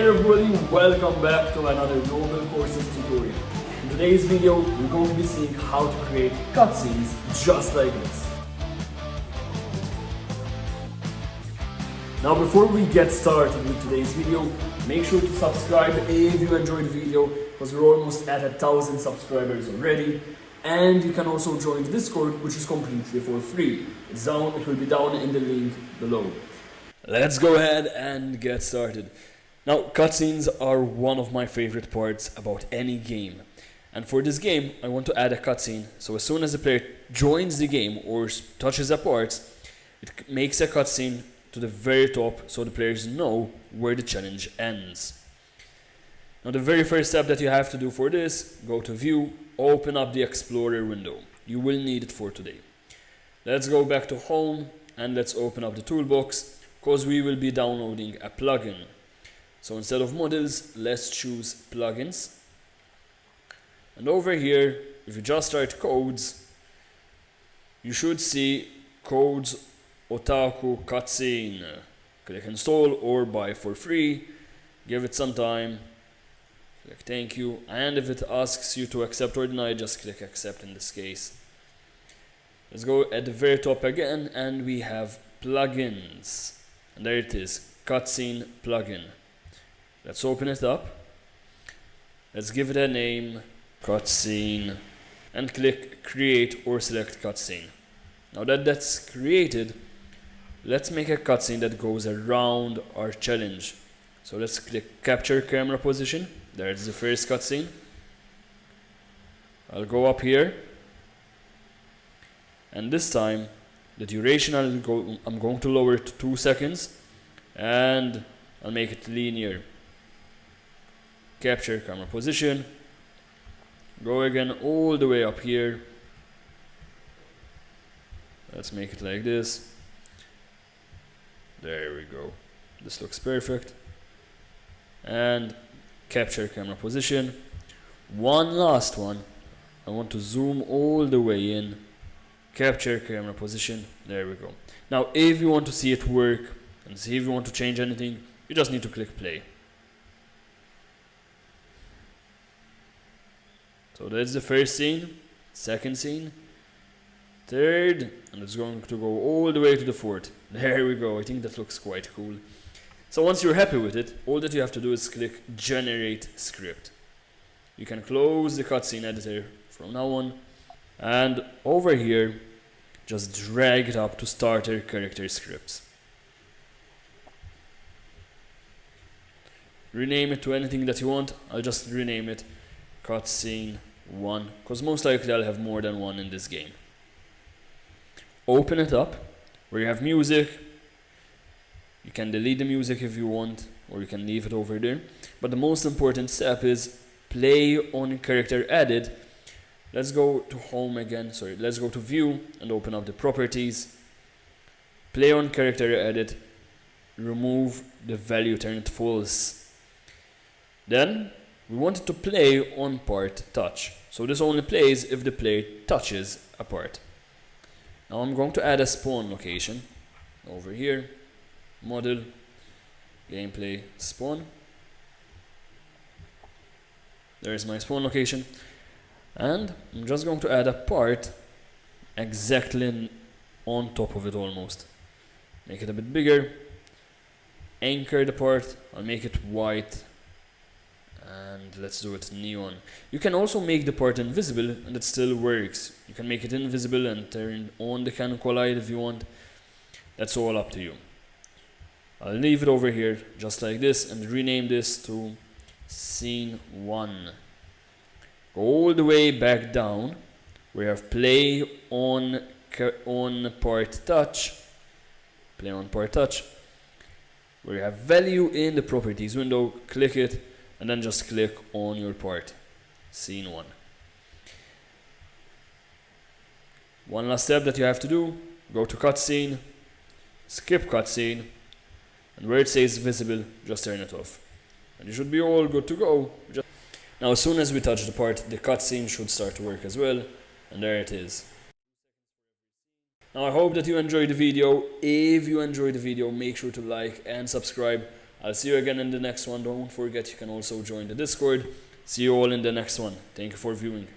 there everybody, welcome back to another Global Courses tutorial. In today's video, we're going to be seeing how to create cutscenes just like this. Now before we get started with today's video, make sure to subscribe if you enjoyed the video, because we're almost at 1,000 subscribers already. And you can also join the Discord, which is completely for free. It will be down in the link below. Let's go ahead and get started. Now, cutscenes are one of my favorite parts about any game. And for this game, I want to add a cutscene, so as soon as the player joins the game or touches a part, it makes a cutscene to the very top so the players know where the challenge ends. Now, the very first step that you have to do for this, go to View, open up the Explorer window. You will need it for today. Let's go back to Home and let's open up the toolbox, because we will be downloading a plugin. So instead of models, let's choose plugins. And over here, if you just write codes, you should see Codes Otaku Cutscene. Click install or buy for free. Give it some time. Click thank you. And if it asks you to accept or deny, just click accept in this case. Let's go at the very top again and we have plugins. And there it is, Cutscene Plugin. Let's open it up. Let's give it a name, Cutscene, and click Create or select Cutscene. Now that that's created, let's make a cutscene that goes around our challenge. So let's click Capture Camera Position. There's the first cutscene. I'll go up here, and this time the duration I'm going to lower it to 2 seconds, and I'll make it linear. Capture camera position, go again all the way up here. Let's make it like this. There we go. This looks perfect. And capture camera position. One last one. I want to zoom all the way in. Capture camera position. There we go. Now if you want to see it work and see if you want to change anything, you just need to click play. So that's the first scene, second scene, third, and it's going to go all the way to the fourth. There we go. I think that looks quite cool. So once you're happy with it, all that you have to do is click Generate Script. You can close the cutscene editor from now on, and over here, just drag it up to Starter Character Scripts. Rename it to anything that you want. I'll just rename it Cutscene 1, because most likely I'll have more than one in this game. Open it up, where you have music. You can delete the music if you want, or you can leave it over there. But the most important step is play on character added. Let's go to home again, let's go to view and open up the properties. Play on character added, remove the value, turn it false. Then we want it to play on part touch. So this only plays if the player touches a part. Now I'm going to add a spawn location over here. Model, gameplay, spawn. There's my spawn location. And I'm just going to add a part exactly on top of it almost. Make it a bit bigger. Anchor the part. I'll make it white. And let's do it neon. You can also make the part invisible and it still works. You can make it invisible and turn on the canonical light if you want. That's all up to you. I'll leave it over here just like this and rename this to Scene 1. Go all the way back down. We have play on part touch. Play on part touch. Where you have value in the properties window, click it. And then just click on your part, Scene 1. One last step that you have to do, go to cutscene, skip cutscene, and where it says visible, just turn it off. And you should be all good to go. Now as soon as we touch the part, the cutscene should start to work as well, and there it is. Now I hope that you enjoyed the video. If you enjoyed the video, make sure to like and subscribe, I'll see you again in the next one. Don't forget you can also join the Discord. See you all in the next one. Thank you for viewing.